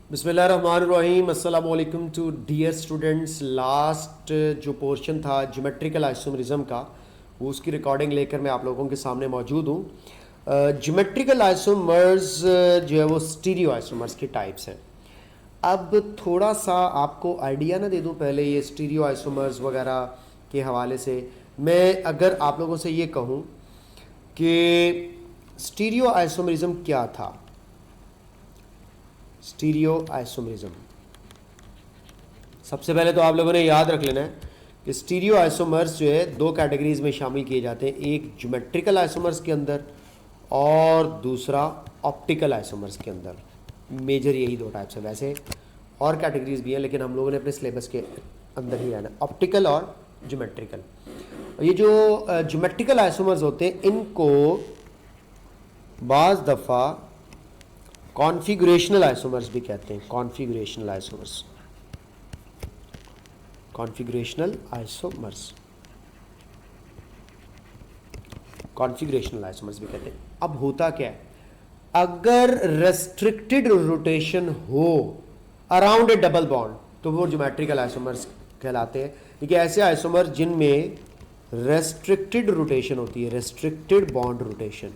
बिस्मिल्लाहिर्रहमानिर्रहीम। अस्सलाम वालेकुम टू डियर स्टूडेंट्स। लास्ट जो पोर्शन था ज्योमेट्रिकल आइसोमरिज्म का, वो उसकी रिकॉर्डिंग लेकर मैं आप लोगों के सामने मौजूद हूँ। ज्योमेट्रिकल आइसोमर्स जो है वो स्टीरियो आइसोमर्स के टाइप्स हैं। अब थोड़ा सा आपको आइडिया ना दे दूँ पहले ये स्टीरियो आइसोमर्स वगैरह के हवाले से। मैं अगर आप लोगों से ये कहूँ कि स्टीरियो आइसोमरिज्म क्या था, स्टीरियो आइसोमरिज्म, सबसे पहले तो आप लोगों ने याद रख लेना है कि स्टीरियो आइसोमर्स जो है दो कैटेगरीज में शामिल किए जाते हैं, एक ज्योमेट्रिकल आइसोमर्स के अंदर और दूसरा ऑप्टिकल आइसोमर्स के अंदर। मेजर यही दो टाइप्स है, वैसे और कैटेगरीज भी हैं लेकिन हम लोगों ने अपने सिलेबस के अंदर ही रहना, ऑप्टिकल और ज्योमेट्रिकल। ये जो ज्योमेट्रिकल आइसोमर्स होते हैं इनको बाज़ दफ़ा कॉन्फिगरेशनल आइसोमर्स भी कहते हैं। Configurational isomers, configurational isomers, configurational isomers भी कहते हैं। अब होता क्या है, अगर रेस्ट्रिक्टेड रोटेशन हो अराउंड ए डबल बॉन्ड तो वो ज्योमेट्रिकल आइसोमर्स कहलाते हैं। ठीक है, ऐसे आइसोमर जिनमें रेस्ट्रिक्टेड रोटेशन होती है, रेस्ट्रिक्टेड बॉन्ड रोटेशन,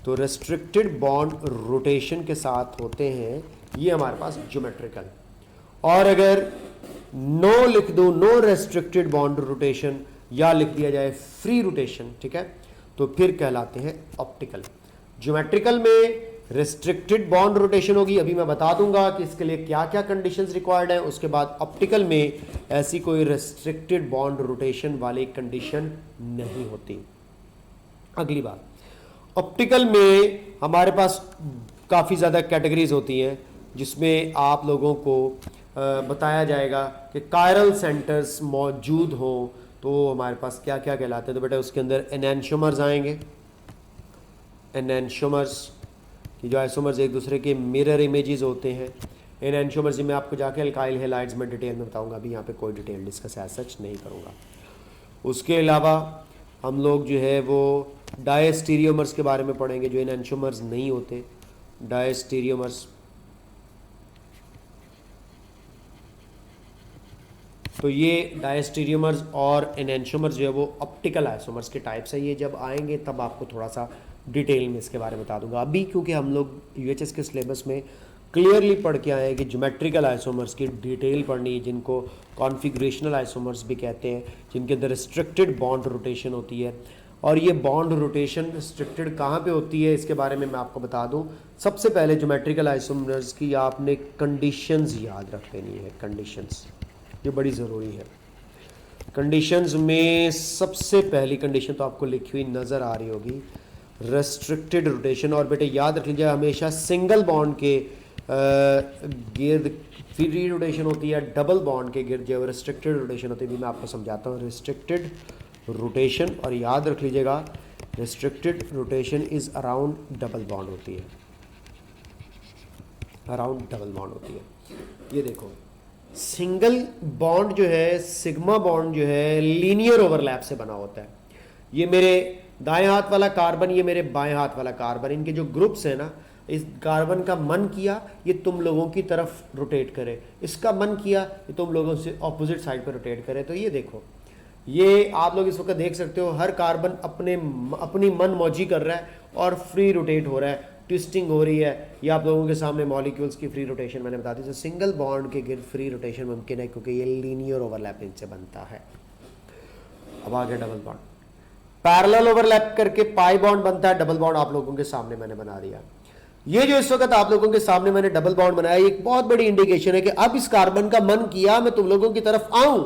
तो रेस्ट्रिक्टेड बॉन्ड रोटेशन के साथ होते हैं ये हमारे पास ज्योमेट्रिकल। और अगर नो लिख दो, नो रेस्ट्रिक्टेड बॉन्ड रोटेशन, या लिख दिया जाए फ्री रोटेशन, ठीक है, तो फिर कहलाते हैं ऑप्टिकल। ज्योमेट्रिकल में रेस्ट्रिक्टेड बॉन्ड रोटेशन होगी, अभी मैं बता दूंगा कि इसके लिए क्या क्या कंडीशंस रिक्वायर्ड है। उसके बाद ऑप्टिकल में ऐसी कोई रेस्ट्रिक्टेड बॉन्ड रोटेशन वाली कंडीशन नहीं होती। अगली बात, ऑप्टिकल में हमारे पास काफ़ी ज़्यादा कैटेगरीज होती हैं जिसमें आप लोगों को बताया जाएगा कि कायरल सेंटर्स मौजूद हों तो हमारे पास क्या क्या कहलाते हैं। तो बेटा उसके अंदर एनेंशियोमर्स आएंगे। एनेंशियोमर्स की जो आइसोमर्स एक दूसरे के मिरर इमेजेस होते हैं। एनेंशियोमर्स मैं आपको जाके अल्काइल हैलाइड्स में डिटेल में बताऊंगा, अभी यहाँ पे कोई डिटेल डिस्कस एज सच नहीं करूँगा। उसके अलावा हम लोग जो है वो डायस्टीरियोमर्स के बारे में पढ़ेंगे, जो एनेंशियोमर्स नहीं होते, डायस्टीरियोमर्स। तो ये डायस्टीरियोमर्स और एनेंशियोमर्स जो है वो ऑप्टिकल आइसोमर्स के टाइप्स है। ये जब आएंगे तब आपको थोड़ा सा डिटेल में इसके बारे में बता दूंगा। अभी क्योंकि हम लोग यूएचएस के सिलेबस में क्लियरली पढ़ के आए हैं कि ज्योमेट्रिकल आइसोमर्स की डिटेल पढ़नी है, जिनको कॉन्फिगरेशनल आइसोमर्स भी कहते हैं, जिनके अंदर रिस्ट्रिक्टेड बॉन्ड रोटेशन होती है। और ये बॉन्ड रोटेशन रिस्ट्रिक्टेड कहाँ पे होती है इसके बारे में मैं आपको बता दूं। सबसे पहले ज्योमेट्रिकल आइसोमर्स की आपने कंडीशंस याद रख लेनी है। कंडीशंस ये बड़ी ज़रूरी है। कंडीशंस में सबसे पहली कंडीशन तो आपको लिखी हुई नज़र आ रही होगी, रेस्ट्रिक्टेड रोटेशन। और बेटे याद रख लीजिए हमेशा सिंगल बॉन्ड के गिर्द फ्री रोटेशन होती है, डबल बॉन्ड के गिर्द जो रेस्ट्रिक्टेड रोटेशन होती है। भी मैं आपको समझाता हूँ रेस्ट्रिक्टेड रोटेशन, और याद रख लीजिएगा restricted rotation is around double bond होती है, अराउंड डबल बॉन्ड होती है। ये देखो सिंगल बॉन्ड जो है, सिग्मा बॉन्ड जो है लीनियर ओवरलैप से बना होता है। ये मेरे दाएं हाथ वाला कार्बन, ये मेरे बाएं हाथ वाला कार्बन, इनके जो ग्रुप्स हैं ना, इस कार्बन का मन किया ये तुम लोगों की तरफ रोटेट करे, इसका मन किया ये तुम लोगों से ऑपोजिट साइड पर रोटेट करे। तो ये देखो, ये आप लोग इस वक्त देख सकते हो हर कार्बन अपनी मन मौजी कर रहा है और फ्री रोटेट हो रहा है, ट्विस्टिंग हो रही है। ये आप लोगों के सामने मॉलिक्यूल्स की फ्री रोटेशन मैंने बता दी। तो सिंगल बॉन्ड के गिर्द फ्री रोटेशन मुमकिन है क्योंकि ये लीनियर ओवरलैपिंग से बनता है। अब आगे डबल बॉन्ड, पैरेलल ओवरलैप करके पाई बॉन्ड बनता है। डबल बॉन्ड आप लोगों के सामने मैंने बना दिया। ये जो इस वक्त आप लोगों के सामने मैंने डबल बॉन्ड बनाया, ये एक बहुत बड़ी इंडिकेशन है कि अब इस कार्बन का मन किया मैं तुम लोगों की तरफ आऊं,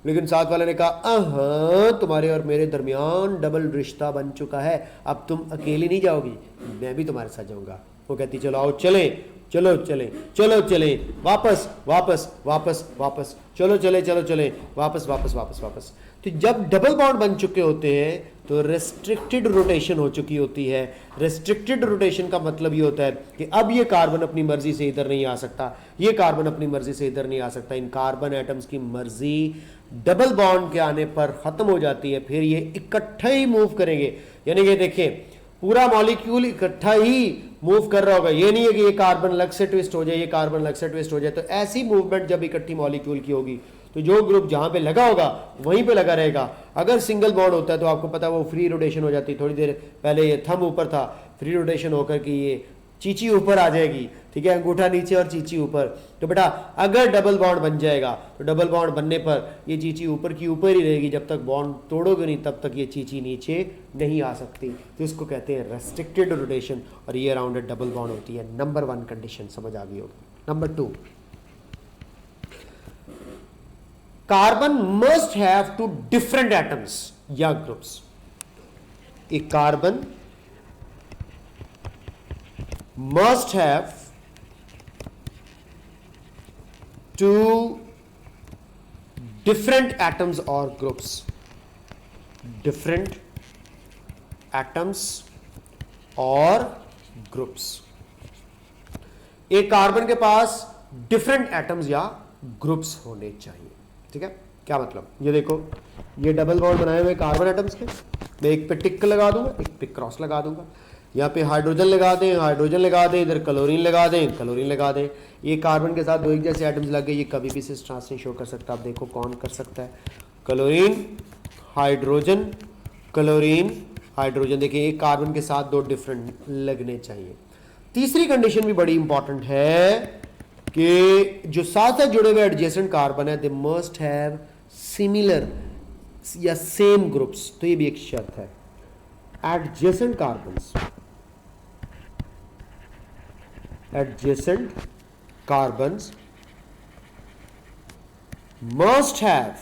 लेकिन साथ वाले ने कहा तुम्हारे और मेरे दरमियान डबल रिश्ता बन चुका है, अब तुम अकेली नहीं जाओगी, मैं भी तुम्हारे साथ जाऊंगा। वो कहती चलो आओ चले, चलो चले, चलो चले, वापस वापस वापस वापस, चलो चले, चलो चले, वापस वापस वापस वापस। तो जब डबल बॉन्ड बन चुके होते हैं तो रेस्ट्रिक्टेड रोटेशन हो चुकी होती है। रेस्ट्रिक्टेड रोटेशन का मतलब ये होता है कि अब ये कार्बन अपनी मर्जी से इधर नहीं आ सकता, ये कार्बन अपनी मर्जी से इधर नहीं आ सकता। इन कार्बन एटम्स की मर्जी डबल बॉन्ड के आने पर खत्म हो जाती है, फिर ये इकट्ठे ही मूव करेंगे। यानी कि देखिए पूरा मॉलिक्यूल इकट्ठा ही मूव कर रहा होगा, ये नहीं है कि ये कार्बन अलग से ट्विस्ट हो जाए, ये कार्बन अलग से ट्विस्ट हो जाए। तो ऐसी मूवमेंट जब इकट्ठी मॉलिक्यूल की होगी तो जो ग्रुप जहां पे लगा होगा वहीं पे लगा रहेगा। अगर सिंगल बॉन्ड होता है तो आपको पता है वो फ्री रोटेशन हो जाती है। थोड़ी देर पहले ये थंब ऊपर था, फ्री रोटेशन होकर के ये चीची ऊपर आ जाएगी, ठीक है, अंगूठा नीचे और चीची ऊपर। तो बेटा अगर डबल बॉन्ड बन जाएगा तो डबल बॉन्ड बनने पर ये चीची ऊपर की ऊपर ही रहेगी, जब तक बॉन्ड तोड़ोगे नहीं तब तक ये चीची नीचे नहीं आ सकती। तो इसको कहते हैं रेस्ट्रिक्टेड रोटेशन, और ये अराउंड डबल बॉन्ड होती है। नंबर 1 कंडीशन समझ आ गई होगी। Number 2, carbon must have two different atoms या groups. A carbon must have two different atoms or groups. Different atoms or groups. एक कार्बन के पास डिफरेंट एटम्स या ग्रुप्स होने चाहिए। ठीक है, क्या मतलब? ये देखो, ये डबल बॉन्ड बनाए हुए कार्बन एटम्स के, मैं एक पे टिक लगा दूंगा, एक पे क्रॉस लगा दूंगा, यहाँ पे हाइड्रोजन लगा दें, हाइड्रोजन लगा दें, इधर क्लोरीन लगा दें, क्लोरीन लगा दें। ये कार्बन के साथ दो एक जैसे एटम्स लग गए, ये कभी भी सिस ट्रांस नहीं शो कर सकता। आप देखो कौन कर सकता है, क्लोरीन हाइड्रोजन, क्लोरीन हाइड्रोजन। देखिए एक कार्बन के साथ दो डिफरेंट लगने चाहिए। तीसरी कंडीशन भी बड़ी इंपॉर्टेंट है कि जो साथ साथ जुड़े हुए एडजेसेंट कार्बन है, दे मस्ट हैव सिमिलर या सेम ग्रुप्स। तो ये भी एक शर्त है। Adjacent carbons, adjacent carbons must have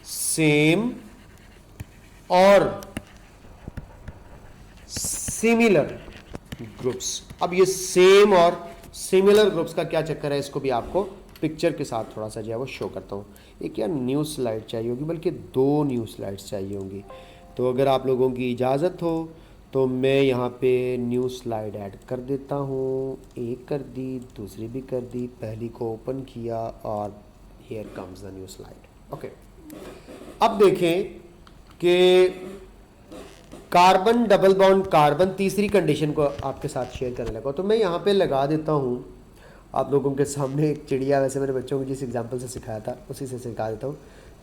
same or similar groups। अब ये सेम और सिमिलर ग्रुप्स का क्या चक्कर है, इसको भी आपको पिक्चर के साथ थोड़ा सा जो है वो शो करता हूँ। एक या न्यू स्लाइड चाहिए होगी, बल्कि 2 न्यू स्लाइड्स चाहिए होंगी। तो अगर आप लोगों की इजाज़त हो तो मैं यहाँ पे न्यू स्लाइड ऐड कर देता हूँ। एक कर दी, दूसरी भी कर दी, पहली को ओपन किया और here comes the new slide. Okay, अब देखें कि कार्बन डबल बॉन्ड कार्बन, तीसरी कंडीशन को आपके साथ शेयर करने लगा। तो मैं यहाँ पे लगा देता हूँ आप लोगों के सामने एक चिड़िया। वैसे मैंने बच्चों को जिस एग्जाम्पल से सिखाया था उसी से सिखा देता हूँ।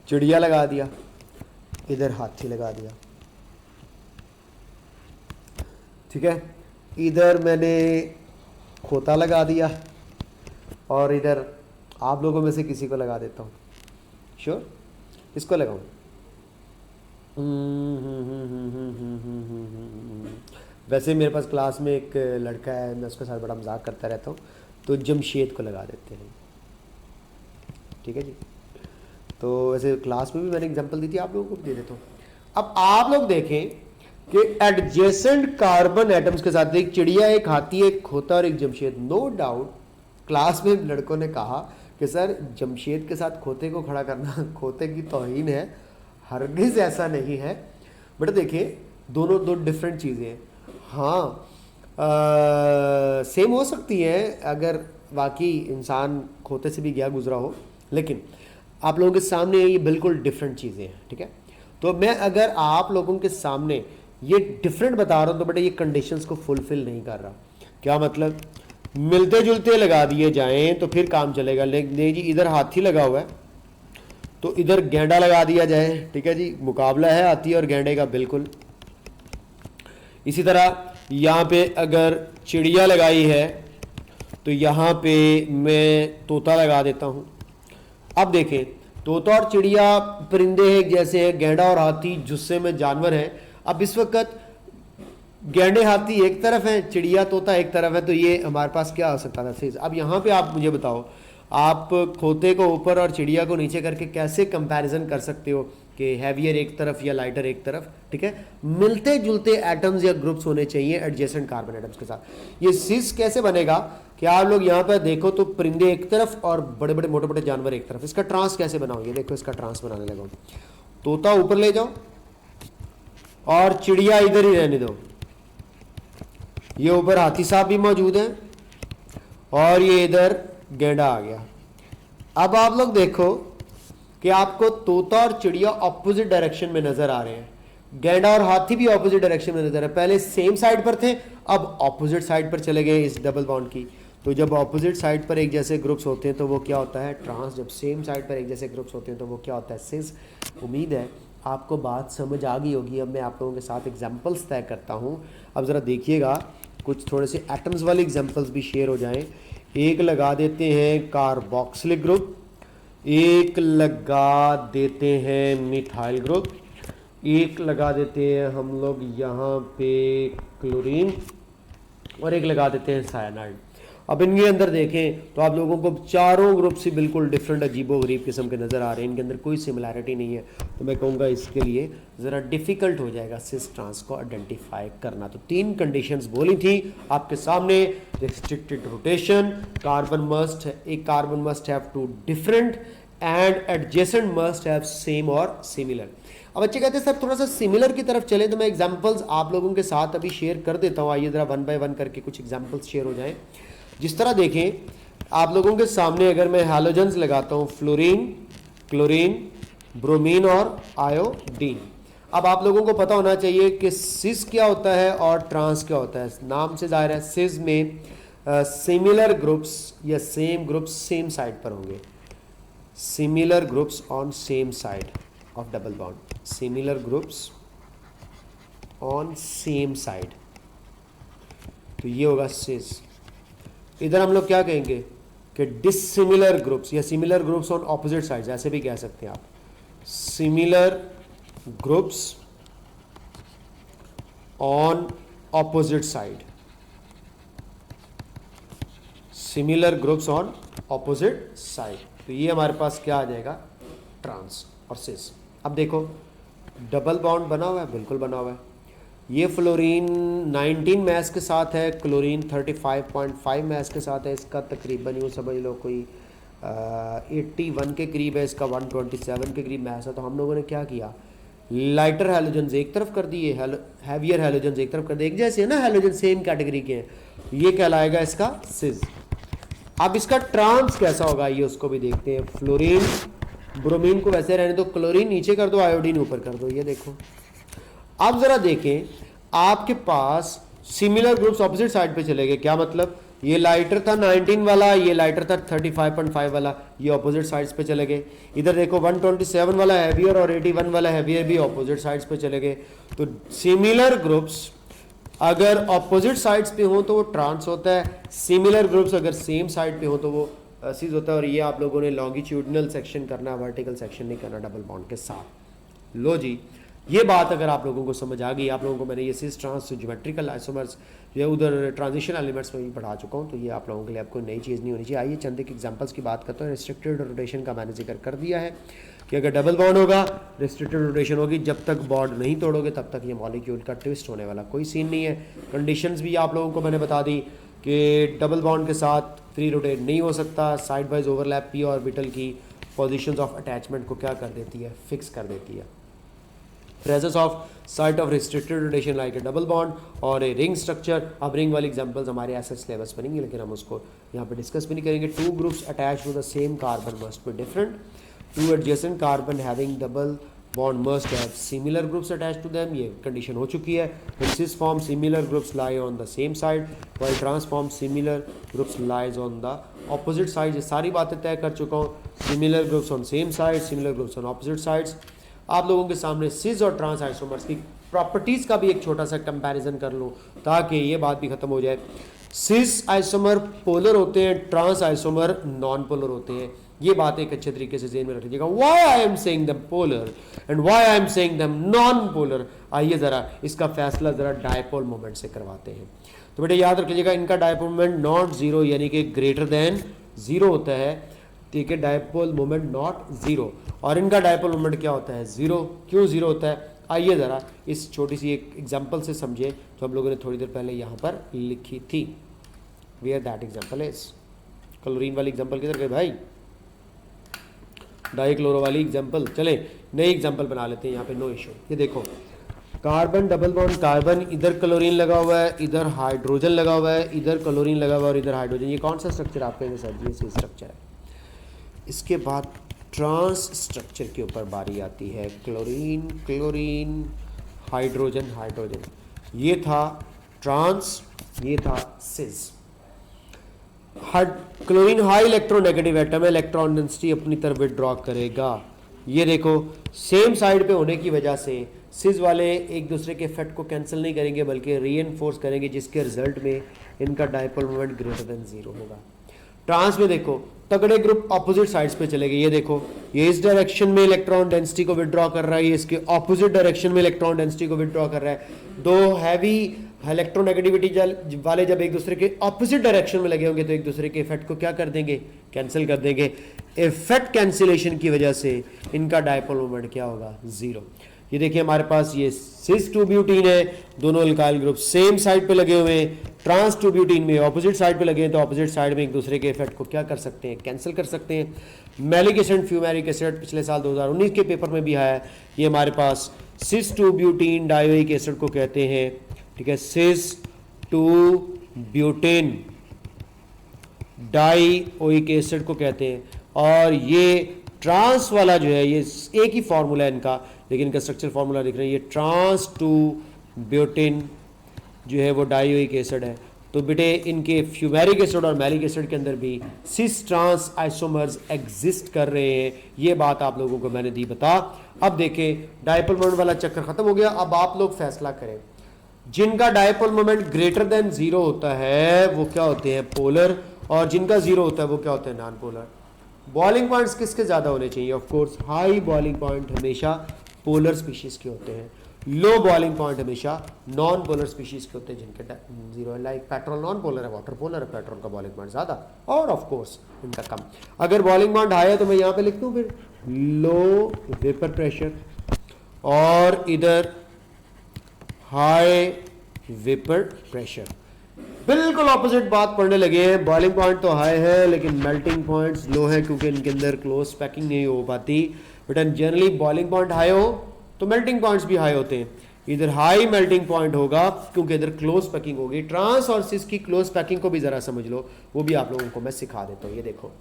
चिड़िया लगा दिया, इधर हाथी लगा दिया, ठीक है, इधर मैंने खोता लगा दिया, और इधर आप लोगों में से किसी को लगा देता हूँ। श्योर, इसको लगाऊं? वैसे मेरे पास क्लास में एक लड़का है, मैं उसके साथ बड़ा मजाक करता रहता हूँ, तो जमशेद को लगा देते हैं। ठीक है जी, तो वैसे क्लास में भी मैंने एग्जांपल दी थी, आप लोगों को भी दे देता हूँ। अब आप लोग देखें कि एडजेसेंट कार्बन एटम्स के साथ एक चिड़िया, एक हाथी, एक खोता और एक जमशेद। नो डाउट क्लास में लड़कों ने कहा कि सर जमशेद के साथ खोते को खड़ा करना खोते की तौहीन है। हरगिज़ ऐसा नहीं है। बट देखिए दोनों दो डिफरेंट चीज़ें हैं। हाँ, सेम हो सकती है अगर वाकई इंसान खोते से भी गया गुजरा हो, लेकिन आप लोगों के सामने ये बिल्कुल डिफरेंट चीज़ें हैं। ठीक है, तो मैं अगर आप लोगों के सामने ये डिफरेंट बता रहा हूँ तो बेटा ये कंडीशंस को फुलफिल नहीं कर रहा। क्या मतलब? मिलते जुलते लगा दिए जाएं तो फिर काम चलेगा। नहीं जी, इधर हाथी लगा हुआ है तो इधर गेंडा लगा दिया जाए। ठीक है जी, मुकाबला है हाथी और गेंडे का, बिल्कुल। इसी तरह यहाँ पे अगर चिड़िया लगाई है तो यहाँ पे मैं तोता लगा देता हूँ। अब देखें, तोता और चिड़िया परिंदे हैं जैसे हैं, गेंडा और हाथी जुस्से में जानवर हैं। अब इस वक्त गेंडे हाथी एक तरफ है, चिड़िया तोता एक तरफ है, तो ये हमारे पास क्या हो सकता था? अब यहाँ पे आप मुझे बताओ, आप खोते को ऊपर और चिड़िया को नीचे करके कैसे कंपैरिजन कर सकते हो कि हैवियर एक तरफ या लाइटर एक तरफ? ठीक है, मिलते जुलते एटम्स या ग्रुप्स होने चाहिए एडजेसेंट कार्बन एटम्स के साथ। ये सिस कैसे बनेगा कि आप लोग यहाँ पर देखो तो परिंदे एक तरफ और बड़े बड़े मोटे मोटे जानवर एक तरफ। इसका ट्रांस कैसे बनाओगे? देखो इसका ट्रांस बनाने लगा। तोता ऊपर ले जाओ और चिड़िया इधर ही रहने दो। ये ऊपर हाथी साहब भी मौजूद हैं और ये इधर गेंडा आ गया। अब आप लोग देखो कि आपको तोता और चिड़िया ऑपोजिट डायरेक्शन में नजर आ रहे हैं। गैंडा और हाथी भी ऑपोजिट डायरेक्शन में नजर है, पहले सेम साइड पर थे, अब ऑपोजिट साइड पर चले गए इस डबल बॉन्ड की। तो जब ऑपोजिट साइड पर एक जैसे ग्रुप्स होते हैं तो वो क्या होता है, ट्रांस। जब सेम साइड पर एक जैसे ग्रुप्स होते हैं तो वो क्या होता है, सिस। उम्मीद है आपको बात समझ आ गई होगी। अब मैं आप लोगों के साथ एग्जांपल्स तय करता हूँ। अब ज़रा देखिएगा, कुछ थोड़े से एटम्स वाले एग्जांपल्स भी शेयर हो जाएं। एक लगा देते हैं कार्बोक्सिलिक ग्रुप, एक लगा देते हैं मिथाइल ग्रुप, एक लगा देते हैं हम लोग यहाँ पे क्लोरीन, और एक लगा देते हैं साइनाइड। अब इनके अंदर देखें तो आप लोगों को चारों ग्रुप से बिल्कुल डिफरेंट अजीबोगरीब किस्म के नज़र आ रहे हैं, इनके अंदर कोई सिमिलैरिटी नहीं है। तो मैं कहूँगा इसके लिए ज़रा डिफ़िकल्ट हो जाएगा सिस ट्रांस को आइडेंटिफाई करना। तो 3 कंडीशंस बोली थी आपके सामने। Restricted rotation, carbon must have two different and adjacent must have same और सिमिलर। अब बच्चे कहते हैं सर थोड़ा सा सिमिलर की तरफ चले, तो मैं एग्जांपल्स आप लोगों के साथ अभी शेयर कर देता हूँ। आइए ज़रा 1 बाय 1 करके कुछ एग्जांपल्स शेयर हो जाएं। जिस तरह देखें आप लोगों के सामने, अगर मैं हैलोजेंस लगाता हूँ, फ्लोरीन, क्लोरीन, ब्रोमीन और आयोडीन। अब आप लोगों को पता होना चाहिए कि सिस क्या होता है और ट्रांस क्या होता है। नाम से जाहिर है सिस में सिमिलर ग्रुप्स या सेम ग्रुप्स सेम साइड पर होंगे। Similar groups on same side of double bond, similar groups on same side, तो ये होगा सिस। इधर हम लोग क्या कहेंगे कि डिसिमिलर ग्रुप्स या similar groups on opposite sides, ऐसे भी कह सकते हैं आप। Similar groups on opposite side, similar groups on opposite side, तो ये हमारे पास क्या आ जाएगा, ट्रांस और सिस। अब देखो डबल बॉन्ड बना हुआ है, बिल्कुल बना हुआ है। ये फ्लोरीन 19 मैस के साथ है, क्लोरीन 35.5 मैस के साथ है। इसका तकरीबन यूँ समझ लो कोई 81 के करीब है, इसका 127 के करीब मैस है। तो हम लोगों ने क्या किया, लाइटर हैलोजेंस एक तरफ कर दिए, हैवियर हैलोजेंस एक तरफ कर दिए। एक जैसे है ना हैलोजन, सेम कैटेगरी के हैं, ये कहलाएगा इसका सिस। अब इसका ट्रांस कैसा होगा ये उसको भी देखते हैं। फ्लोरीन, ब्रोमीन को वैसे रहने दो, क्लोरीन नीचे कर दो, आयोडीन ऊपर कर दो, ये देखो। अब जरा देखें, आपके पास सिमिलर ग्रुप्स ऑपोजिट साइड पे चले गए। क्या मतलब, ये लाइटर था 19 वाला, ये लाइटर था 35.5 वाला, ये ऑपोजिट साइड्स पे चले गए। इधर देखो 127 वाला हैवियर और 81 वाला हैवियर भी ऑपोजिट साइड्स पे चले गए। तो सिमिलर ग्रुप्स अगर ऑपोजिट साइड्स पे हो तो वो ट्रांस होता है, सिमिलर ग्रुप्स अगर सेम साइड पे हो तो वो सिस होता है। और ये आप लोगों ने लॉन्गिट्यूडनल सेक्शन करना, वर्टिकल सेक्शन नहीं करना डबल बॉन्ड के साथ। लो जी, ये बात अगर आप लोगों को समझ आ गई, आप लोगों को मैंने ये सिस ट्रांस ज्योमेट्रिकल आइसोमर्स या उधर ट्रांजिशन एलिमेंट्स में भी पढ़ा चुका हूँ, तो ये आप लोगों के लिए आपको नई चीज़ नहीं होनी चाहिए। आइए चंद एक एग्जांपल्स की बात करते हैं। रिस्ट्रिक्टेड रोटेशन का मैंने जिक्र कर दिया है कि अगर डबल बॉन्ड होगा रिस्ट्रिक्टेड रोटेशन होगी, जब तक बॉन्ड नहीं तोड़ोगे तब तक ये मॉलिक्यूल का ट्विस्ट होने वाला कोई सीन नहीं है। कंडीशंस भी आप लोगों को मैंने बता दी कि डबल बॉन्ड के साथ फ्री रोटेट नहीं हो सकता। Side wise overlap P orbital की पोजीशंस ऑफ अटैचमेंट को क्या कर देती है, फिक्स कर देती है। Presence of site of restricted rotation like A double bond और ए रिंग स्ट्रक्चर। अब रिंग वाली एग्जांपल्स हमारे ऐसे सिलेबस बनेंगे, लेकिन हम उसको यहाँ पे डिस्कस भी नहीं करेंगे। 2 groups attach to the same carbon must be different. 2 adjacent carbon having double bond must have similar groups attach to them, ये कंडीशन हो चुकी है। In cis form similar groups lie on the same side, while trans form similar groups lies on the opposite side. ये सारी बातें तय कर चुका हूँ। Similar groups on same side, similar groups on opposite sides. आप लोगों के सामने सिस और ट्रांस आइसोमर्स की प्रॉपर्टीज का भी एक छोटा सा कंपैरिजन कर लूँ ताकि ये बात भी खत्म हो जाए। सिस आइसोमर पोलर होते हैं, ट्रांस आइसोमर नॉन पोलर होते हैं। ये बात एक अच्छे तरीके से ज़हन में रख लीजिएगा। Why I am saying them polar and why I am saying them non polar. आइए ज़रा इसका फैसला ज़रा डायपोल मोमेंट से करवाते हैं। तो बेटा याद रख लीजिएगा, इनका डायपोल मोमेंट नॉट जीरो यानी कि ग्रेटर देन जीरो होता है, ठीक है। डायपोल मोमेंट नॉट जीरो, और इनका डायपोल मोमेंट क्या होता है, जीरो। क्यों जीरो होता है, आइए ज़रा इस छोटी सी एक एग्जाम्पल से समझे जो हम लोगों ने थोड़ी देर पहले यहाँ पर लिखी थी। Where that example is, chlorine वाली एग्जाम्पल किधर गए भाई, डाइक्लोरो वाली एग्जाम्पल। चले नई एग्जाम्पल बना लेते हैं यहाँ पे, नो इशू। ये देखो कार्बन डबल बॉन्ड कार्बन, इधर क्लोरीन लगा हुआ है, इधर हाइड्रोजन लगा हुआ है, इधर क्लोरीन लगा हुआ है और इधर हाइड्रोजन। ये कौन सा स्ट्रक्चर आपके सर, ये स्ट्रक्चर है। इसके बाद ट्रांस स्ट्रक्चर के ऊपर बारी आती है। क्लोरीन, क्लोरीन, हाइड्रोजन हाइड्रोजन, ये था ट्रांस, ये था सिस। क्लोरीन हाई इलेक्ट्रोनेगेटिव एटम है, इलेक्ट्रॉन डेंसिटी अपनी तरफ विड्रॉ करेगा। ये देखो सेम साइड पे होने की वजह से सिस वाले एक दूसरे के इफेक्ट को कैंसिल नहीं करेंगे बल्कि रीइंफोर्स करेंगे, जिसके रिजल्ट में इनका dipole moment greater than zero होगा। ट्रांस में देखो तगड़े ग्रुप ऑपोजिट साइड्स पे चले गए, ये देखो ये इस डायरेक्शन में इलेक्ट्रॉन डेंसिटी को विड्रॉ कर रहा है, ये इसके ऑपोजिट डायरेक्शन में इलेक्ट्रॉन डेंसिटी को विड्रॉ कर रहा है। दो हैवी इलेक्ट्रोनेगेटिविटी वाले जब एक दूसरे के ऑपोजिट डायरेक्शन में लगे होंगे तो एक दूसरे के इफेक्ट को क्या कर देंगे, कैंसिल कर देंगे। इफेक्ट कैंसिलेशन की वजह से इनका डायपोल मोमेंट क्या होगा, जीरो। ये देखिए हमारे पास ये सिस 2 ब्यूटीन है, दोनों अल्काइल ग्रुप सेम साइड पे लगे हुए हैं। ट्रांस 2 ब्यूटीन में ऑपोजिट साइड पे लगे हैं तो ऑपोजिट साइड में एक दूसरे के इफेक्ट को क्या कर सकते हैं, कैंसिल कर सकते हैं। मैलिक एसिड फ्यूमेरिक एसिड पिछले साल 2019 के पेपर में भी आया है। ये हमारे पास सिस 2 ब्यूटीन डायोइक एसिड को कहते हैं, ठीक है, सिस 2 ब्यूटेन डाइओइक एसिड को कहते हैं। और ये ट्रांस वाला जो है ये एक ही फॉर्मूला है इनका, लेकिन इनका स्ट्रक्चर फॉर्मूला दिख रहे हैं। ये ट्रांस 2 ब्यूटेन जो है वो डाइओइक एसिड है। तो बेटे इनके फ्यूमेरिक एसिड और मैलिक एसिड के अंदर भी सिस ट्रांस आइसोमर्स एग्जिस्ट कर रहे हैं। ये बात आप लोगों को मैंने दी बता। अब देखें डायपोल मोमेंट वाला चक्कर खत्म हो गया। अब आप लोग फैसला करें, जिनका dipole moment greater than zero होता है वो क्या होते हैं, पोलर, और जिनका जीरो होता है वो क्या होते हैं, नॉन पोलर। बॉइलिंग पॉइंट्स किसके ज्यादा होने चाहिए, of course high boiling point हमेशा पोलर स्पीशीज के होते हैं, लो बॉइलिंग पॉइंट हमेशा नॉन पोलर स्पीशीज के होते हैं जिनके जीरो है। लाइक पेट्रोल नॉन पोलर है, वाटर पोलर है, पेट्रोल का बॉइलिंग पॉइंट ज्यादा और ऑफ कोर्स इनका कम। अगर बॉइलिंग पॉइंट हाई है तो मैं यहाँ पे लिख दूँ फिर लो वेपर प्रेशर, और इधर हाई वेपर प्रेशर। बिल्कुल ऑपोजिट बात पढ़ने लगे हैं। बॉइलिंग पॉइंट तो हाई है लेकिन मेल्टिंग पॉइंट्स लो है क्योंकि इनके अंदर क्लोज पैकिंग नहीं हो पाती। But generally boiling point high हो तो मेल्टिंग पॉइंट्स भी हाई होते हैं। इधर हाई मेल्टिंग पॉइंट होगा क्योंकि इधर क्लोज पैकिंग होगी। ट्रांस और सिस की क्लोज पैकिंग को भी जरा समझ लो, वो भी आप लोगों को मैं सिखा देता हूँ। ये देखो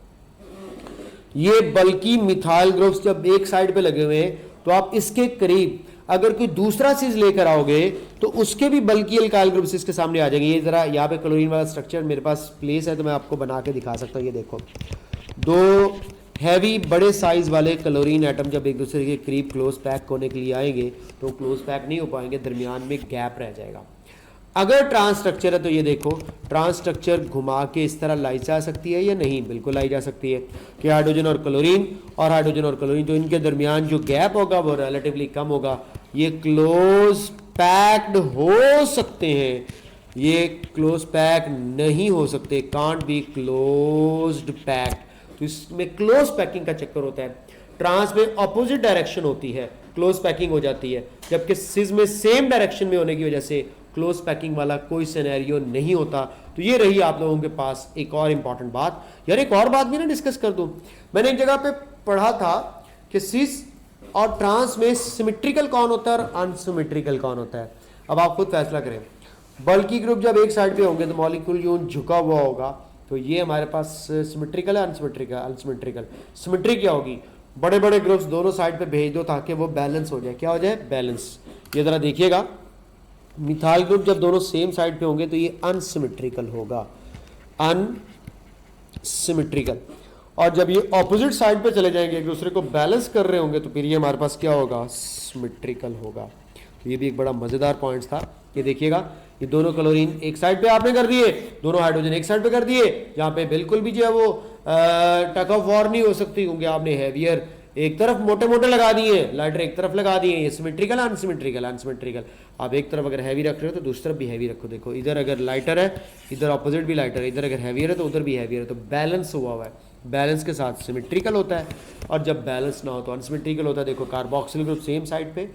ये बल्कि मिथाइल ग्रुप्स जब एक साइड पे लगे हुए हैं तो आप इसके करीब अगर कोई दूसरा चीज लेकर आओगे तो उसके भी बल्कि अल्काइल ग्रुप्स इसके सामने आ जाएंगे। ये जरा यहाँ पे क्लोरीन वाला स्ट्रक्चर मेरे पास प्लेस है तो मैं आपको बना के दिखा सकता हूँ। ये देखो दो हैवी बड़े साइज वाले क्लोरीन एटम जब एक दूसरे के करीब क्लोज पैक होने के लिए आएंगे तो क्लोज पैक नहीं हो पाएंगे, दरमियान में गैप रह जाएगा। अगर ट्रांस स्ट्रक्चर है तो ये देखो ट्रांस स्ट्रक्चर घुमा के इस तरह लाई जा सकती है या नहीं, बिल्कुल लाई जा सकती है कि हाइड्रोजन और क्लोरीन तो इनके दरमियान जो गैप होगा वो रिलेटिवली कम होगा। ये क्लोज पैक्ड हो सकते हैं, ये क्लोज पैक नहीं हो सकते, कांट बी क्लोज्ड पैक्ड। तो इसमें क्लोज पैकिंग का चक्कर होता है। ट्रांस में ऑपोजिट डायरेक्शन होती है, क्लोज पैकिंग हो जाती है, जबकि सिस में सेम डायरेक्शन में होने की वजह से क्लोज पैकिंग वाला कोई सिनेरियो नहीं होता। तो ये रही आप लोगों के पास एक और इंपॉर्टेंट बात। यार एक और बात भी ना डिस्कस कर दूं, मैंने एक जगह पे पढ़ा था कि सिस और ट्रांस में सिमेट्रिकल कौन होता है और अनसिमेट्रिकल कौन होता है। अब आप खुद फैसला करें। बल्कि ग्रुप जब एक साइड पे होंगे तो मॉलिक्यूल यूं झुका हुआ होगा, तो ये हमारे पास सिमेट्रिकल है अनसिमेट्रिकल। अनसिमेट्रिकल सिमेट्री क्या होगी, बड़े बड़े ग्रुप्स दोनों साइड पे भेज दो ताकि वो बैलेंस हो जाए। क्या हो जाए, बैलेंस। ये जरा देखिएगा मिथाइल ग्रुप जब दोनों सेम साइड पे होंगे तो ये अनसिमेट्रिकल होगा, अनसिमेट्रिकल। और जब ये ऑपोजिट साइड पे चले जाएंगे एक दूसरे को बैलेंस कर रहे होंगे तो फिर ये हमारे पास क्या होगा, सिमेट्रिकल होगा। तो ये भी एक बड़ा मजेदार पॉइंट था। ये देखिएगा ये दोनों क्लोरीन एक साइड पे आपने कर दिए, दोनों हाइड्रोजन एक साइड पे कर दिए, यहाँ पे बिल्कुल भी जो है वो टग ऑफ वॉर नहीं हो सकती क्योंकि आपने हैवियर एक तरफ मोटे मोटे लगा दिए, लाइटर एक तरफ लगा दिए। ये सिमेट्रिकल अनसिमेट्रिकल, अनसिमेट्रिकल। आप एक तरफ अगर हैवी रख रहे हो तो दूसरी तरफ भी हैवी रखो। देखो इधर अगर लाइटर है इधर ऑपोजिट भी लाइटर है, इधर अगर हैवियर है तो उधर भी हैवियर है, तो बैलेंस हुआ है। बैलेंस के साथ सिमेट्रिकल होता है और जब बैलेंस ना हो तो अनसिमेट्रिकल होता है। देखो कार्बोक्सिल ग्रुप सेम साइड पे,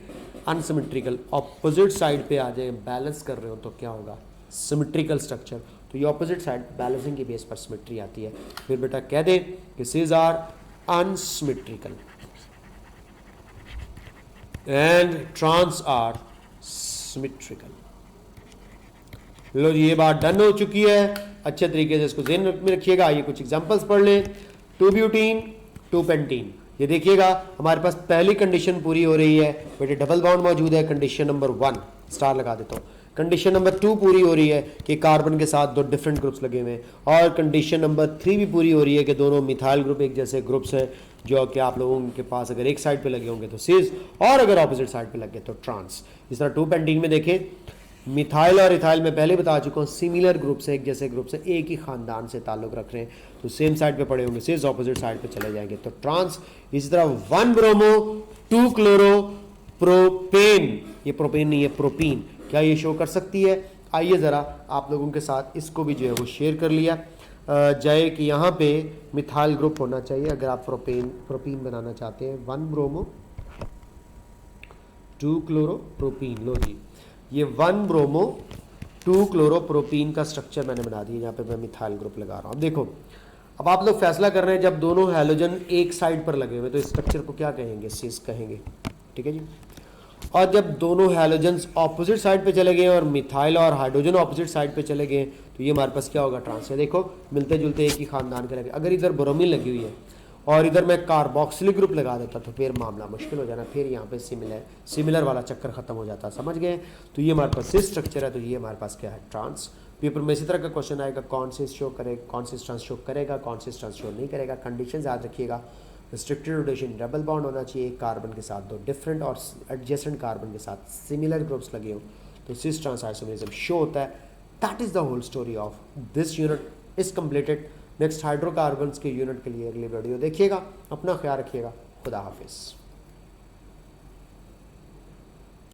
अनसिमेट्रिकल ऑपोजिट साइड पे आ जाए, बैलेंस कर रहे हो तो क्या होगा, सिमेट्रिकल स्ट्रक्चर। तो ये ऑपोजिट साइड बैलेंसिंग की बेस पर सिमेट्री आती है। फिर बेटा कह दे कि cis are unsymmetrical and trans are symmetrical. लो जी ये बात डन हो चुकी है, अच्छे तरीके से इसको ज़हन में रखिएगा। आइए कुछ एग्जांपल्स पढ़ लें। 2 ब्यूटीन 2 पेंटीन, ये देखिएगा हमारे पास पहली कंडीशन पूरी हो रही है बेटे, डबल बॉन्ड मौजूद है, कंडीशन नंबर 1 स्टार लगा देता हूँ। कंडीशन नंबर 2 पूरी हो रही है कि कार्बन के साथ 2 डिफरेंट ग्रुप्स लगे हुए हैं, और कंडीशन नंबर 3 भी पूरी हो रही है कि दोनों मिथाइल ग्रुप एक जैसे ग्रुप्स हैं, जो कि आप लोगों के पास अगर एक साइड पे लगे होंगे तो सिस, और अगर ऑपोजिट साइड पे लगे तो ट्रांस। इस तरह 2 पेंटीन में देखें, मिथाइल और इथाइल में पहले बता चुका हूँ सिमिलर ग्रुप से, एक जैसे ग्रुप से, एक ही खानदान से ताल्लुक रख रहे हैं, तो सेम साइड पे पड़े होंगे, सिस ऑपोजिट साइड पे चले जाएंगे तो ट्रांस। इसी तरह 1 ब्रोमो 2 क्लोरो प्रोपेन, ये प्रोपेन नहीं है प्रोपीन, क्या ये शो कर सकती है? आइए ज़रा आप लोगों के साथ इसको भी जो है वो शेयर कर लिया जाए कि यहाँ पे मिथाइल ग्रुप होना चाहिए अगर आप प्रोपीन बनाना चाहते हैं। 1 ब्रोमो 2 क्लोरो प्रोपीन, लो जी ये 1 ब्रोमो 2 क्लोरो प्रोपीन का स्ट्रक्चर मैंने बना दिया, यहाँ पे मैं मिथाइल ग्रुप लगा रहा हूँ। अब देखो, अब आप लोग फैसला कर रहे हैं जब दोनों हैलोजन एक साइड पर लगे हुए तो इस स्ट्रक्चर को क्या कहेंगे? सिस कहेंगे, ठीक है जी। और जब दोनों हैलोजन्स ऑपोजिट साइड पे चले गए और मिथाइल और हाइड्रोजन ऑपोजिट साइड पे चले गए तो ये हमारे पास क्या होगा? ट्रांस। देखो मिलते जुलते एक ही खानदान के लगे। अगर इधर ब्रोमीन लगी हुई है और इधर मैं कार्बोक्सिलिक ग्रुप लगा देता तो फिर मामला मुश्किल हो जाना, फिर यहाँ पे सिमिलर वाला चक्कर खत्म हो जाता, समझ गए? तो ये हमारे पास सिस स्ट्रक्चर है, तो ये हमारे पास क्या है? ट्रांस। पेपर में इसी तरह का क्वेश्चन आएगा, कौन से शो करेगा, कौन से ट्रांस शो करेगा, कौन से ट्रांस शो नहीं करेगा। कंडीशन याद रखिएगा, रिस्ट्रिक्टेड रोटेशन डबल बॉन्ड होना चाहिए, कार्बन के साथ 2 डिफरेंट और एडजेसेंट कार्बन के साथ सिमिलर ग्रुप्स लगे हो तो सिस ट्रांस आइसोमेरिज्म शो होता है। That is the whole story of this unit is completed. Next hydrocarbons के यूनिट के लिए अगली वीडियो देखिएगा। अपना ख्याल रखिएगा। खुदा हाफिज़।